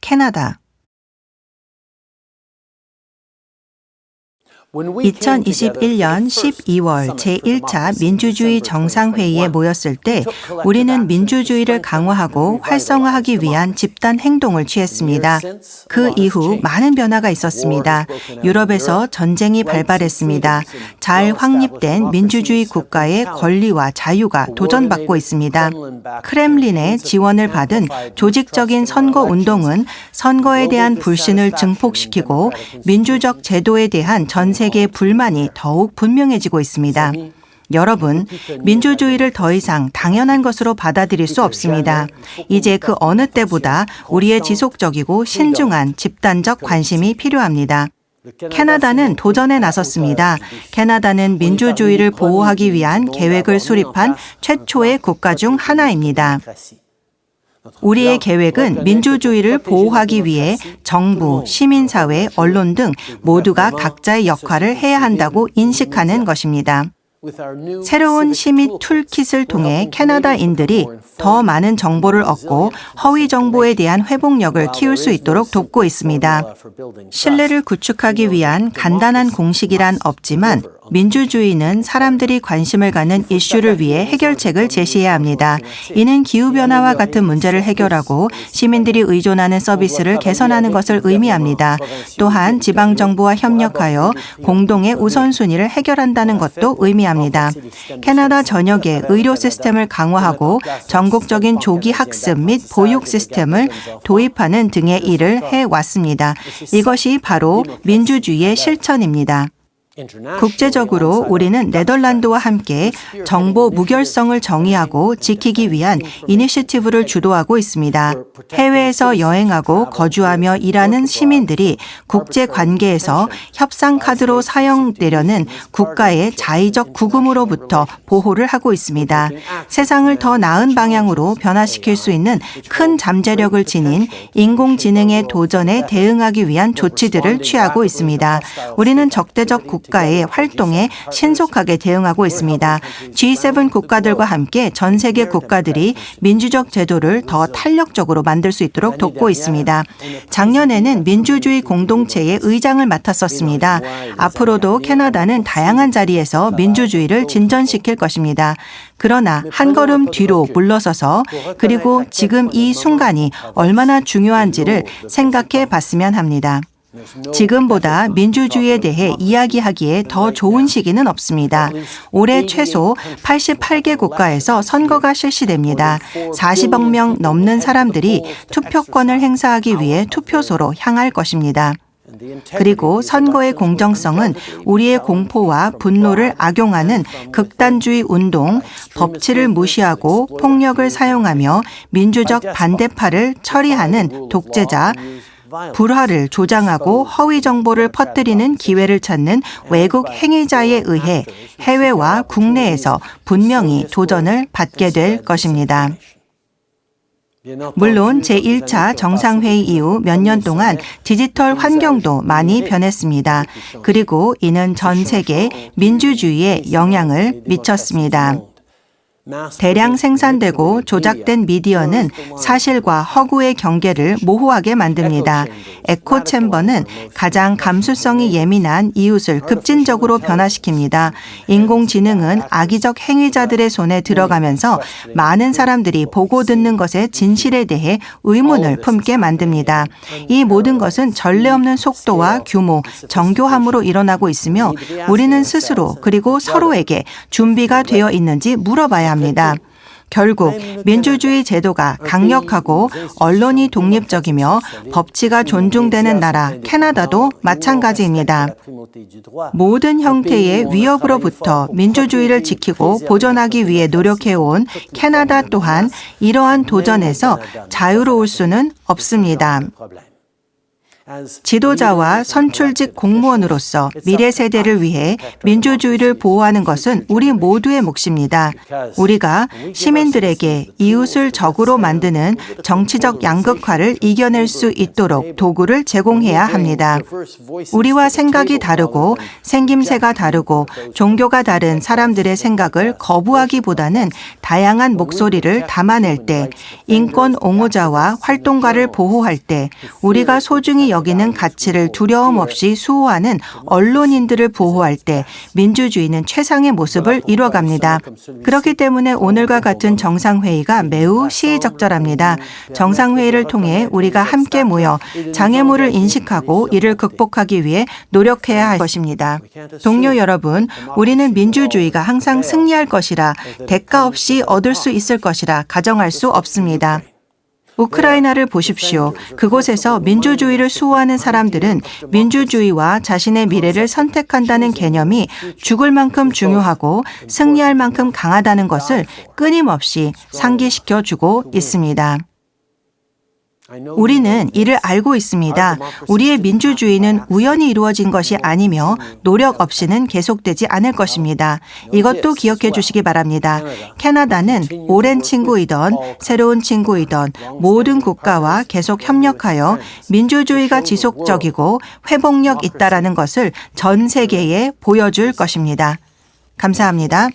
캐나다. 2021년 12월 제1차 민주주의 정상회의에 모였을 때 우리는 민주주의를 강화하고 활성화하기 위한 집단 행동을 취했습니다. 그 이후 많은 변화가 있었습니다. 유럽에서 전쟁이 발발했습니다. 잘 확립된 민주주의 국가의 권리와 자유가 도전받고 있습니다. 크렘린의 지원을 받은 조직적인 선거운동은 선거에 대한 불신을 증폭시키고 민주적 제도에 대한 전 세계의 불만이 더욱 분명해지고 있습니다. 여러분, 민주주의를 더 이상 당연한 것으로 받아들일 수 없습니다. 이제 그 어느 때보다 우리의 지속적이고 신중한 집단적 관심이 필요합니다. 캐나다는 도전에 나섰습니다. 캐나다는 민주주의를 보호하기 위한 계획을 수립한 최초의 국가 중 하나입니다. 우리의 계획은 민주주의를 보호하기 위해 정부, 시민사회, 언론 등 모두가 각자의 역할을 해야 한다고 인식하는 것입니다. 새로운 시민 툴킷을 통해 캐나다인들이 더 많은 정보를 얻고 허위 정보에 대한 회복력을 키울 수 있도록 돕고 있습니다. 신뢰를 구축하기 위한 간단한 공식이란 없지만 민주주의는 사람들이 관심을 갖는 이슈를 위해 해결책을 제시해야 합니다. 이는 기후변화와 같은 문제를 해결하고 시민들이 의존하는 서비스를 개선하는 것을 의미합니다. 또한 지방정부와 협력하여 공동의 우선순위를 해결한다는 것도 의미합니다. 캐나다 전역의 의료 시스템을 강화하고 전국적인 조기 학습 및 보육 시스템을 도입하는 등의 일을 해왔습니다. 이것이 바로 민주주의의 실천입니다. 국제적으로 우리는 네덜란드와 함께 정보 무결성을 정의하고 지키기 위한 이니셔티브를 주도하고 있습니다. 해외에서 여행하고 거주하며 일하는 시민들이 국제 관계에서 협상 카드로 사용되려는 국가의 자의적 구금으로부터 보호를 하고 있습니다. 세상을 더 나은 방향으로 변화시킬 수 있는 큰 잠재력을 지닌 인공지능의 도전에 대응하기 위한 조치들을 취하고 있습니다. 우리는 적대적 국가의 활동에 신속하게 대응하고 있습니다. G7 국가들과 함께 전 세계 국가들이 민주적 제도를 더 탄력적으로 만들 수 있도록 돕고 있습니다. 작년에는 민주주의 공동체의 의장을 맡았었습니다. 앞으로도 캐나다는 다양한 자리에서 민주주의를 진전시킬 것입니다. 그러나 한 걸음 뒤로 물러서서 그리고 지금 이 순간이 얼마나 중요한지를 생각해 봤으면 합니다. 지금보다 민주주의에 대해 이야기하기에 더 좋은 시기는 없습니다. 올해 최소 88개 국가에서 선거가 실시됩니다. 40억 명 넘는 사람들이 투표권을 행사하기 위해 투표소로 향할 것입니다. 그리고 선거의 공정성은 우리의 공포와 분노를 악용하는 극단주의 운동, 법치를 무시하고 폭력을 사용하며 민주적 반대파를 처리하는 독재자, 불화를 조장하고 허위 정보를 퍼뜨리는 기회를 찾는 외국 행위자에 의해 해외와 국내에서 분명히 도전을 받게 될 것입니다. 물론 제1차 정상회의 이후 몇 년 동안 디지털 환경도 많이 변했습니다. 그리고 이는 전 세계 민주주의에 영향을 미쳤습니다. 대량 생산되고 조작된 미디어는 사실과 허구의 경계를 모호하게 만듭니다. 에코챔버는 가장 감수성이 예민한 이웃을 급진적으로 변화시킵니다. 인공지능은 악의적 행위자들의 손에 들어가면서 많은 사람들이 보고 듣는 것의 진실에 대해 의문을 품게 만듭니다. 이 모든 것은 전례 없는 속도와 규모, 정교함으로 일어나고 있으며 우리는 스스로 그리고 서로에게 준비가 되어 있는지 물어봐야 합니다. 결국 민주주의 제도가 강력하고 언론이 독립적이며 법치가 존중되는 나라 캐나다도 마찬가지입니다. 모든 형태의 위협으로부터 민주주의를 지키고 보존하기 위해 노력해온 캐나다 또한 이러한 도전에서 자유로울 수는 없습니다. 지도자와 선출직 공무원으로서 미래 세대를 위해 민주주의를 보호하는 것은 우리 모두의 몫입니다. 우리가 시민들에게 이웃을 적으로 만드는 정치적 양극화를 이겨낼 수 있도록 도구를 제공해야 합니다. 우리와 생각이 다르고 생김새가 다르고 종교가 다른 사람들의 생각을 거부하기보다는 다양한 목소리를 담아낼 때, 인권 옹호자와 활동가를 보호할 때, 우리가 소중히 여기는 가치를 두려움 없이 수호하는 언론인들을 보호할 때 민주주의는 최상의 모습을 이뤄갑니다. 그렇기 때문에 오늘과 같은 정상회의가 매우 시의적절합니다. 정상회의를 통해 우리가 함께 모여 장애물을 인식하고 이를 극복하기 위해 노력해야 할 것입니다. 동료 여러분, 우리는 민주주의가 항상 승리할 것이라, 대가 없이 얻을 수 있을 것이라 가정할 수 없습니다. 우크라이나를 보십시오. 그곳에서 민주주의를 수호하는 사람들은 민주주의와 자신의 미래를 선택한다는 개념이 죽을 만큼 중요하고 승리할 만큼 강하다는 것을 끊임없이 상기시켜주고 있습니다. 우리는 이를 알고 있습니다. 우리의 민주주의는 우연히 이루어진 것이 아니며 노력 없이는 계속되지 않을 것입니다. 이것도 기억해 주시기 바랍니다. 캐나다는 오랜 친구이던 새로운 친구이던 모든 국가와 계속 협력하여 민주주의가 지속적이고 회복력 있다라는 것을 전 세계에 보여줄 것입니다. 감사합니다.